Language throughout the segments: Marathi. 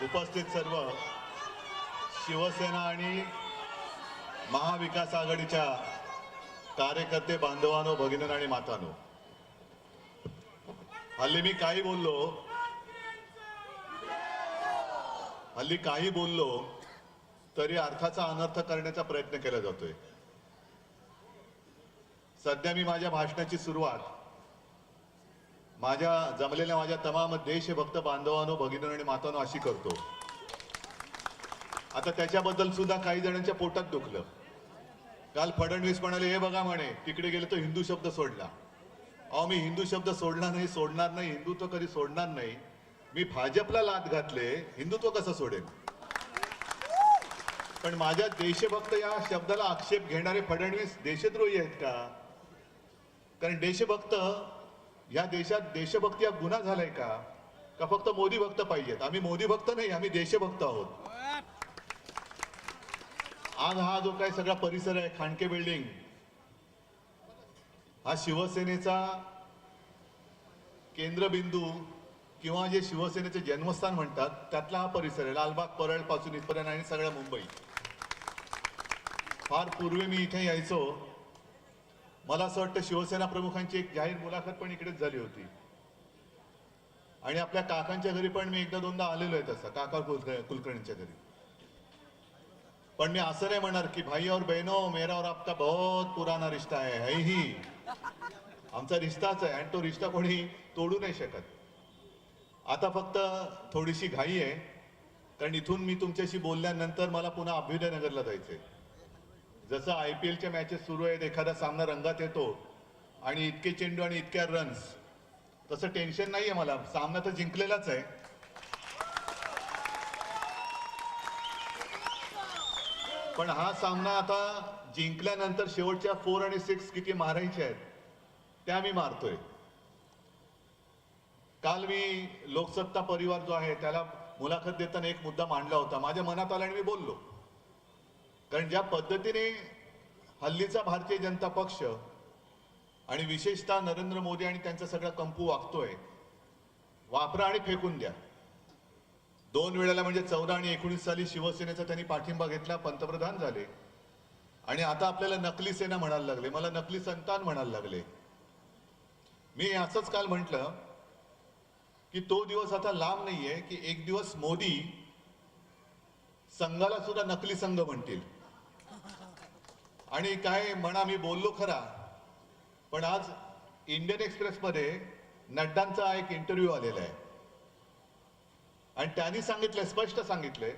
उपस्थित सर्व शिवसेना आणि महाविकास आघाडीच्या कार्यकर्ते बांधवांनो, भगिनींनो आणि मातांनो, हल्ली मी काही बोललो तरी अर्थाचा अनर्थ करण्याचा प्रयत्न केला जातोय। सध्या मी माझ्या भाषणाची सुरुवात माझ्या तमाम देशभक्त बांधवांनो, भगिनींनो आणि मातांनो अशी करतो। आता त्याच्याबद्दल सुद्धा काही जणांच्या पोटात दुखलं। काल फडणवीस म्हणाले, हे बघा म्हणे तिकडे गेले तो हिंदू शब्द सोडला। अहो, मी हिंदू शब्द सोडणार नाही, हिंदुत्व कधी सोडणार नाही। मी भाजपला लाथ घातले, हिंदुत्व कसं सोडेल? पण माझ्या देशभक्त या शब्दाला आक्षेप घेणारे फडणवीस देशद्रोही आहेत का? कारण देशभक्त या देशात देशभक्ती हा गुन्हा झालाय का फक्त मोदी भक्त पाहिजेत? आम्ही मोदी भक्त नाही, आम्ही देशभक्त आहोत। आज हा जो काही सगळा परिसर आहे, खांडके बिल्डिंग, हा शिवसेनेचा केंद्रबिंदू किंवा जे शिवसेनेचे जन्मस्थान म्हणतात त्यातला हा परिसर आहे। लालबाग परळ पासून इथपर्यंत आणि सगळ्या मुंबई। फार पूर्वी मी इथे यायचो, मला असं वाटतं शिवसेना प्रमुखांची एक जाहीर मुलाखत पण इकडेच झाली होती आणि आपल्या काकांच्या घरी पण मी एकदा दोनदा आलेलो आहे तसं, काका कुलकर्णींच्या घरी। पण मी असं नाही म्हणणार की भाई और बहनों, मेरा और आपका बहुत पुराना रिश्ता है ही आमचा रिश्ताच आहे आणि तो रिश्ता कोणी तोडू नाही शकत। आता फक्त थोडीशी घाई आहे, कारण इथून मी तुमच्याशी बोलल्यानंतर मला पुन्हा अभ्युदयनगरला जायचंय। जसं IPLच्या मॅचेस सुरू आहेत, एखादा सामना रंगात येतो आणि इतके चेंडू आणि इतक्या रन्स, तसं टेन्शन नाहीये मला, सामना तर जिंकलेलाच आहे। पण हा सामना आता जिंकल्यानंतर शेवटच्या 4 आणि 6 किती मारायच्या आहेत त्या मी मारतोय। काल मी लोकसत्ता परिवार जो आहे त्याला मुलाखत देताना एक मुद्दा मांडला होता, माझ्या मनात आला आणि मी बोललो। कारण ज्या पद्धतीने हल्लीचा भारतीय जनता पक्ष आणि विशेषतः नरेंद्र मोदी आणि त्यांचा सगळा कंपू वागतोय, वापरा आणि फेकून द्या। 2 वेळेला म्हणजे 14 आणि 19 साली शिवसेनेचा त्यांनी पाठिंबा घेतला, पंतप्रधान झाले आणि आता आपल्याला नकली सेना म्हणायला लागले, मला नकली संतान म्हणायला लागले। मी असंच काल म्हटलं की तो दिवस आता लांब नाहीये की एक दिवस मोदी संघाला सुद्धा नकली संघ म्हणतील। आणि काय म्हणा, मी बोललो खरा, पण आज इंडियन एक्सप्रेस मध्ये नड्डांचा एक इंटरव्ह्यू आलेला आहे आणि त्यांनी सांगितलंय, स्पष्ट सांगितलंय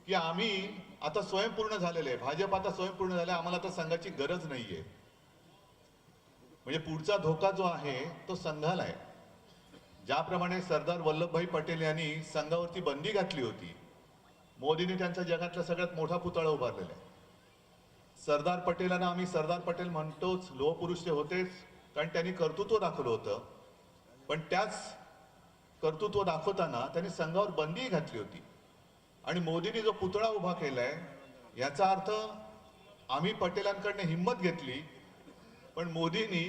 की आम्ही आता स्वयंपूर्ण झालेले आहे, भाजप आता स्वयंपूर्ण झाले, आम्हाला आता संघाची गरज नाहीये। म्हणजे पुढचा धोका जो आहे तो संघाला आहे। ज्याप्रमाणे सरदार वल्लभभाई पटेल यांनी संघावरती बंदी घातली होती, मोदींनी त्यांचा जगातला सगळ्यात मोठा पुतळा उभारलेला आहे। सरदार पटेलांना आम्ही सरदार पटेल म्हणतोच, लोहपुरुष ते होतेच, कारण त्यांनी कर्तृत्व दाखवलं होतं। पण त्याच कर्तृत्व दाखवताना त्यांनी संघावर बंदी घातली होती आणि मोदींनी जो पुतळा उभा केलाय याचा अर्थ आम्ही पटेलांकडनं हिंमत घेतली, पण मोदींनी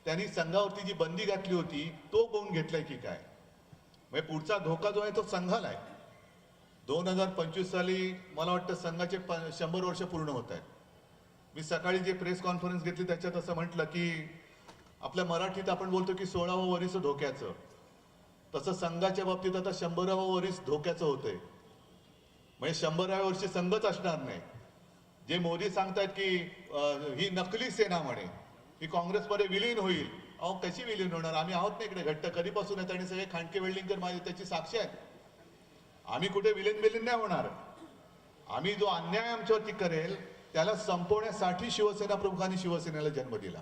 त्यांनी संघावरती जी बंदी घातली होती तो गुण घेतलाय की काय? म्हणजे पुढचा धोका जो आहे तो संघाला आहे। 2025 साली मला वाटतं संघाचे 100 वर्ष पूर्ण होत आहेत। मी सकाळी जे प्रेस कॉन्फरन्स घेतली त्याच्यात असं म्हटलं की आपल्या मराठीत आपण बोलतो की 16वं वरीस धोक्याचं, तसं संघाच्या बाबतीत आता 100वं वरीस धोक्याचं होतंय। म्हणजे 100व्या वर्षी संघच असणार नाही। जे मोदी सांगतायत की ही नकली सेना म्हणे, ही काँग्रेसमध्ये विलीन होईल, अहो कशी विलीन होणार? आम्ही आहोत ना इकडे घट्ट, कधीपासून आहेत आणि सगळे खांडके वेल्डिंगकर माझे त्याची साक्षी आहेत। आम्ही कुठे विलीन नाही होणार। आम्ही जो अन्याय आमच्यावरती करेल त्याला संपवण्यासाठी शिवसेना प्रमुखांनी शिवसेनेला जन्म दिला।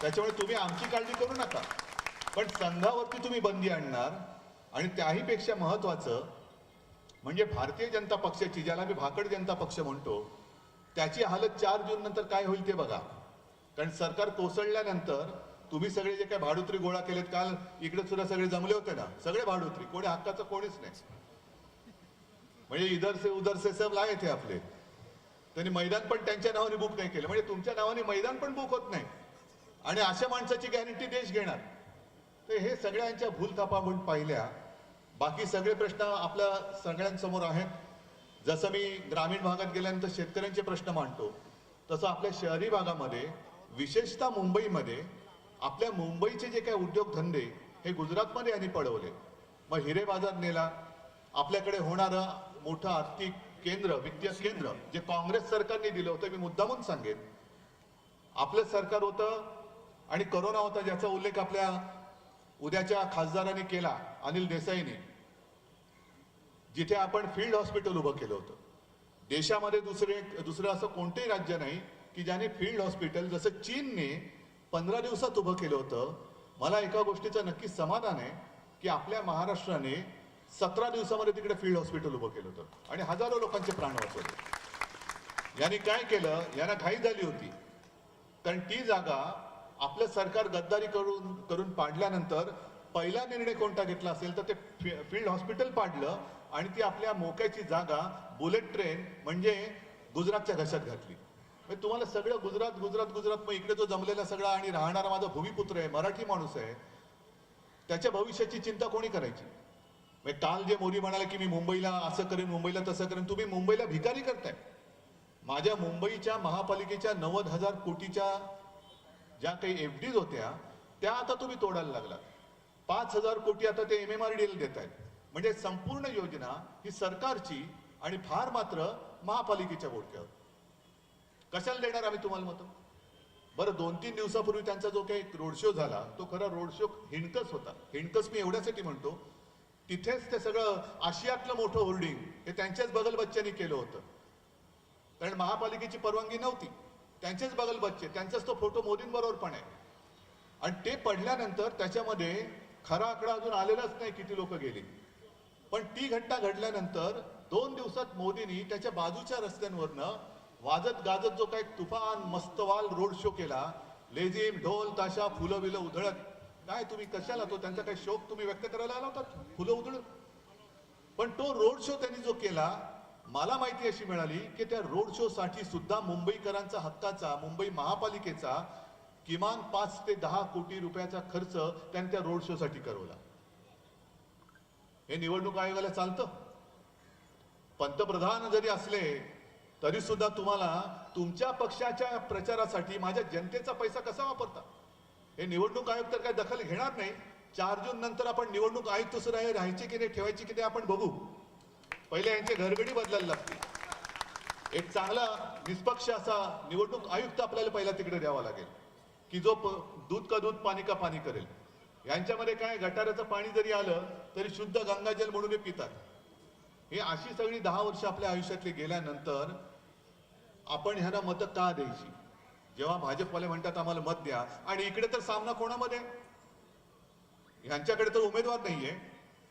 त्याच्यामुळे तुम्ही आमची काळजी करू नका, पण संघावरती तुम्ही बंदी आणणार। आणि त्याही पेक्षा महत्वाचं म्हणजे भारतीय जनता पक्षाची, ज्याला मी भाकड जनता पक्ष म्हणतो, त्याची हालत 4 जून नंतर काय होईल ते बघा। कारण सरकार कोसळल्यानंतर तुम्ही सगळे जे काही भाडुत्री गोळा केलेत, काल इकडे सुद्धा सगळे जमले होते ना, सगळे भाडुत्री, कोणी हक्काचं कोणीच नाही। म्हणजे इधर से उधर से सब लाये थे आपले। त्यांनी मैदान पण त्यांच्या नावाने बुक नाही केलं, म्हणजे तुमच्या नावाने मैदान पण बुक होत नाही आणि अशा माणसाची गॅरंटी देश घेणार। तर हे सगळ्यांच्या भूलथापा म्हणून पाहिल्या बाकी सगळे प्रश्न आपल्या सगळ्यांसमोर आहेत. जसं मी ग्रामीण भागात गेल्यानंतर शेतकऱ्यांचे प्रश्न मांडतो, तसं आपल्या शहरी भागामध्ये विशेषतः मुंबईमध्ये आपल्या मुंबईचे जे काही उद्योगधंदे हे गुजरातमध्ये यांनी पळवले. मग हिरे बाजार नेला. आपल्याकडे होणारं मोठं आर्थिक केंद्र, वित्तीय केंद्र जे काँग्रेस सरकारने दिलं होतं, मी मुद्दामून सांगेन आपलं सरकार होतं आणि करोना होता, ज्याचा उल्लेख आपल्या उद्याच्या खासदारांनी केला, अनिल देसाईंनी, जिथे आपण फील्ड हॉस्पिटल उभं केलं होतं. देशामध्ये दुसरं असं कोणतेही राज्य नाही की ज्याने फील्ड हॉस्पिटल जसं चीनने 15 दिवसात उभं केलं होतं. मला एका गोष्टीचं नक्की समाधान आहे की आपल्या महाराष्ट्राने 17 दिवसामध्ये तिकडे फील्ड हॉस्पिटल उभं केलं होतं आणि हजारो लोकांचे प्राण वाचवले. यांनी काय केलं, यांना घाई झाली होती, कारण ती जागा आपलं सरकार गद्दारी करून पाडल्यानंतर पहिला निर्णय कोणता घेतला असेल तर ते फील्ड हॉस्पिटल पाडलं आणि ती आपल्या मोक्याची जागा बुलेट ट्रेन म्हणजे गुजरातच्या घशात घातली. म्हणजे तुम्हाला सगळं गुजरात गुजरात गुजरात. मग इकडे जो जमलेला सगळा आणि राहणारा माझा भूमिपुत्र आहे, मराठी माणूस आहे, त्याच्या भविष्याची चिंता कोणी करायची? म्हणजे काल जे मोदी म्हणाले की मी मुंबईला असं करेन, मुंबईला तसं करेन, तुम्ही मुंबईला भिकारी करताय. माझ्या मुंबईच्या महापालिकेच्या 90,000 कोटीच्या ज्या काही एफडीज होत्या त्या आता तुम्ही तोडायला लागलात. 5,000 कोटी आता ते MMRDL देत आहेत. म्हणजे संपूर्ण योजना ही सरकारची आणि फार मात्र महापालिकेच्या बोडक्यावर. कशाला देणार आम्ही तुम्हाला मतं? बरं, 2-3 दिवसापूर्वी त्यांचा जो काही रोड शो झाला तो खरा रोड शो हिणकस होता. हिणकस मी एवढ्यासाठी म्हणतो, तिथेच ते सगळं आशियातलं मोठं होर्डिंग हे त्यांच्याच बगल बच्च्यांनी केलं होतं, कारण महापालिकेची परवानगी नव्हती. त्यांचेच बगल बच्चे, त्यांचाच तो फोटो मोदींबरोबर पण आहे. आणि ते पडल्यानंतर त्याच्यामध्ये खरा आकडा अजून आलेलाच नाही किती लोक गेली. पण ती घटना घडल्यानंतर 2 दिवसात मोदींनी त्याच्या बाजूच्या रस्त्यांवरनं वाजत गाजत जो काही तुफान मस्तवाल रोड शो केला, लेझिम, ढोल, ताशा, फुलं बिलं उधळत. काय तुम्ही कशाला, तो त्यांचा काही शोक तुम्ही व्यक्त करायला आला होता फुलं उधळत? पण तो रोड शो त्यांनी जो केला, मला माहिती अशी मिळाली की त्या रोड शो साठी सुद्धा मुंबईकरांचा हक्काचा, मुंबई महापालिकेचा किमान 5 ते 10 कोटी रुपयाचा खर्च त्यांनी त्या रोड शो साठी करवला. हे निवडणूक आयोगाला चालतं? पंतप्रधान जरी असले तरी सुद्धा तुम्हाला तुमच्या पक्षाच्या प्रचारासाठी माझ्या जनतेचा पैसा कसा वापरता हे निवडणूक आयोग तर काय दखल घेणार नाही. 4 जून नंतर आपण निवडणूक आयुक्त सुद्धा राहायचे की नाही, ठेवायचे की नाही आपण बघू. पहिले यांचे घरगडी बदलायला लागतील. एक चांगला निष्पक्ष असा निवडणूक आयुक्त आपल्याला पहिला तिकडे द्यावा लागेल की जो दूध का दूध पाणी का पाणी करेल. यांच्यामध्ये काय, गटाराचं पाणी जरी आलं तरी शुद्ध गंगाजल म्हणून हे पितात. हे अशी सगळी 10 वर्ष आपल्या आयुष्यातली गेल्यानंतर आपण ह्यांना मतं का द्यायची? जेव्हा भाजपवाले म्हणतात आम्हाला मत द्या, आणि इकडे तर सामना कोणामध्ये, ह्यांच्याकडे तर उमेदवार नाहीये,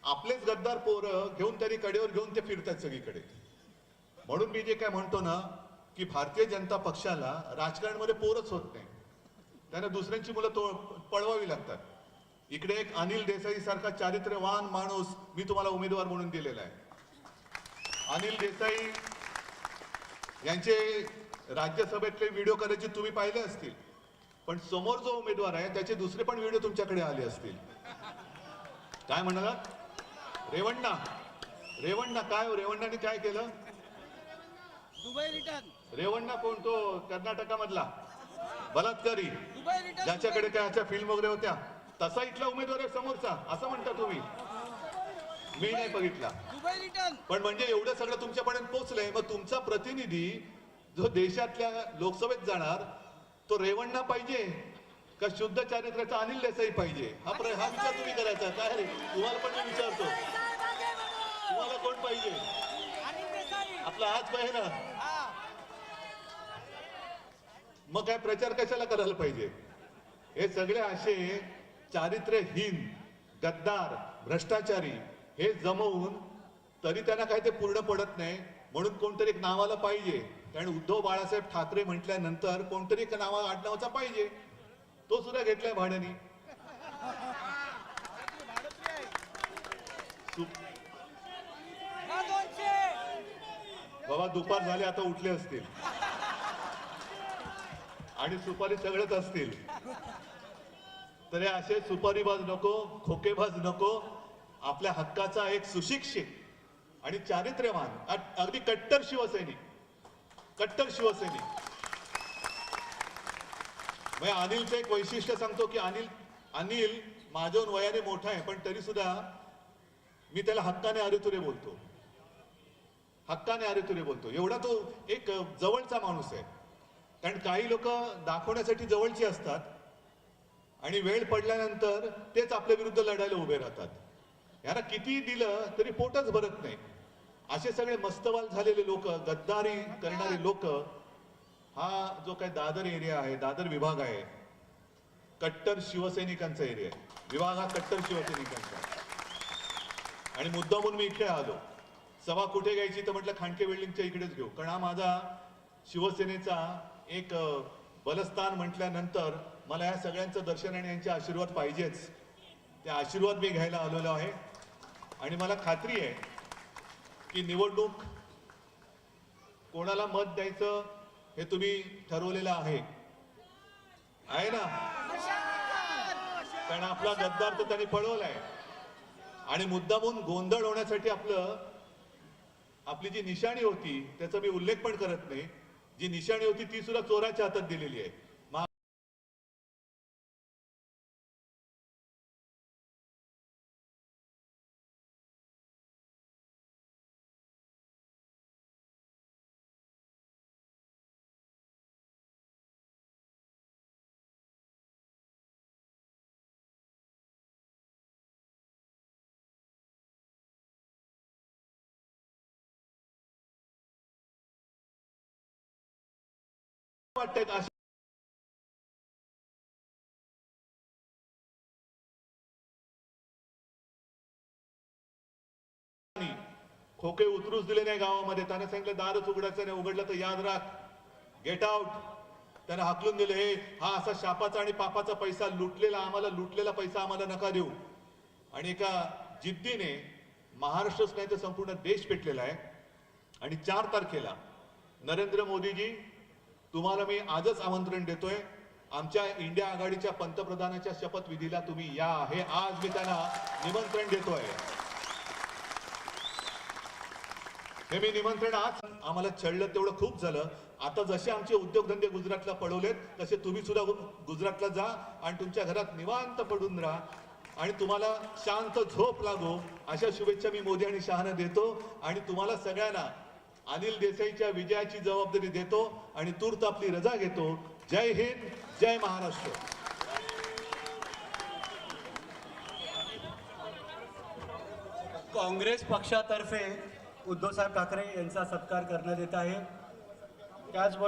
आपलेच गद्दार पोरं घेऊन त्यांनी कडेवर घेऊन ते फिरतात सगळीकडे. म्हणून मी जे काय म्हणतो ना की भारतीय जनता पक्षाला राजकारणामध्ये पोरच होत नाही, त्यांना दुसऱ्यांची मुलं पळवावी लागतात. इकडे एक अनिल देसाई सारखा चारित्र्यवान माणूस मी तुम्हाला उमेदवार म्हणून दिलेला आहे. अनिल देसाई यांचे राज्यसभेतले व्हिडिओ कदाचित तुम्ही पाहिले असतील, पण समोर जो उमेदवार आहे त्याचे दुसरे पण व्हिडिओ तुमच्याकडे आले असतील. काय म्हणाला? रेवण्णा. रेवण्णा काय हो? रेवण्णाने काय केलं? Dubai return. रेवण्णा कोण? तो कर्नाटकामधला बलात्कारी, दुबई रिटर्न. ज्याच्याकडे काय अशा फिल्म वगैरे होत्या, तसा इथला उमेदवार आहे समोरचा, असं म्हणता तुम्ही? मी नाही बघितला. Dubai return. पण म्हणजे एवढं सगळं तुमच्यापर्यंत पोहोचलंय, मग तुमचा प्रतिनिधी जो देशातल्या लोकसभेत जाणार तो रेवण्णा पाहिजे का शुद्ध चारित्र्याचा अनिल देसाई पाहिजे? हा विचार तुम्ही करायचा. काय रे, तुम्हाला पण मी विचारतो, तुम्हाला कोण पाहिजे? आपला हाच पाहिजे ना. मग काय प्रचार कशाला करायला पाहिजे? हे सगळे असे चारित्र्यहीन, गद्दार, भ्रष्टाचारी हे जमवून तरी त्यांना काय ते पूर्ण पडत नाही. म्हणून कोणतरी एक नावाला पाहिजे, कारण उद्धव बाळासाहेब ठाकरे म्हटल्यानंतर कोणतरी एक आडनावाचा पाहिजे. तो सुद्धा घेतलाय भाड्यानी. बाबा दुपार झाले, आता उठले असतील आणि सुपारी सगळेच असतील. तर असे सुपारीबाज नको, खोकेबाज नको, आपल्या हक्काचा एक सुशिक्षित आणि चारित्र्यवान अगदी कट्टर शिवसैनिक म्हणजे अनिलचं एक वैशिष्ट्य सांगतो की अनिल माझ्याहून वयाने मोठा आहे, पण तरी सुद्धा मी त्याला हक्काने अरेतुरे बोलतो. एवढा तो एक जवळचा माणूस आहे. कारण काही लोक दाखवण्यासाठी जवळची असतात आणि वेळ पडल्यानंतर तेच आपल्या विरुद्ध लढायला उभे राहतात. यांना किती दिलं तरी पोटच भरत नाही. असे सगळे मस्तवाल झालेले लोक, गद्दारी करणारे लोक, हा जो काही दादर एरिया आहे, दादर विभाग आहे, कट्टर शिवसैनिकांचा एरिया आहे. विभाग हा कट्टर शिवसैनिकांचा. आणि मुद्दामून मी इकडे आलो. सभा कुठे घ्यायची तर म्हटलं खांडके बिल्डिंगच्या इकडेच घेऊ, कारण हा माझा शिवसेनेचा एक बलस्थान म्हटल्यानंतर मला या सगळ्यांचं दर्शन आणि यांचे आशीर्वाद पाहिजेच. ते आशीर्वाद मी घ्यायला आलेलो आहे. आणि मला खात्री आहे की निवडणूक कोणाला मत द्यायचं हे तुम्ही ठरवलेलं आहे ना. कारण आपला गद्दार तर त्यांनी पळवलाय. आणि मुद्दामून गोंधळ होण्यासाठी आपली जी निशाणी होती त्याचा मी उल्लेख पण करत नाही. जी निशाणी होती ती सुद्धा चोराच्या हातात दिलेली आहे. वाटतंय खोके उतरूच दिले नाही गावामध्ये. त्याने सांगितलं दारच उघडायचं नाही, उघडलं तर याद राख, गेट आउट. त्याने हाकलून दिले. हे हा असा शापाचा आणि पापाचा पैसा लुटलेला पैसा आम्हाला नका देऊ. आणि एका जिद्दीने महाराष्ट्रच नाही तर संपूर्ण देश पेटलेला आहे. आणि 4 तारखेला नरेंद्र मोदीजी, तुम्हाला मी आजच आमंत्रण देतोय. आमच्या इंडिया आघाडीच्या पंतप्रधानाच्या शपथविधीला तुम्ही या. हे आज मी त्यांना निमंत्रण देतोय. हे मी निमंत्रण आज आम्हाला छळलं तेवढं खूप झालं. आता जसे आमचे उद्योगधंदे गुजरातला पळवलेत तसे तुम्ही सुद्धा गुजरातला जा आणि तुमच्या घरात निवांत पडून राहा आणि तुम्हाला शांत झोप लागो अशा शुभेच्छा मी मोदी आणि शहाना देतो. आणि तुम्हाला सगळ्यांना अनिल देसाईच्या विजयाची जबाबदारी देतो आणि तूर्त आपली रजा घेतो. जय हिंद, जय महाराष्ट्र. काँग्रेस पक्षातर्फे उद्धवसाहेब ठाकरे यांचा सत्कार करण्यात येत आहे. त्याचबरोबर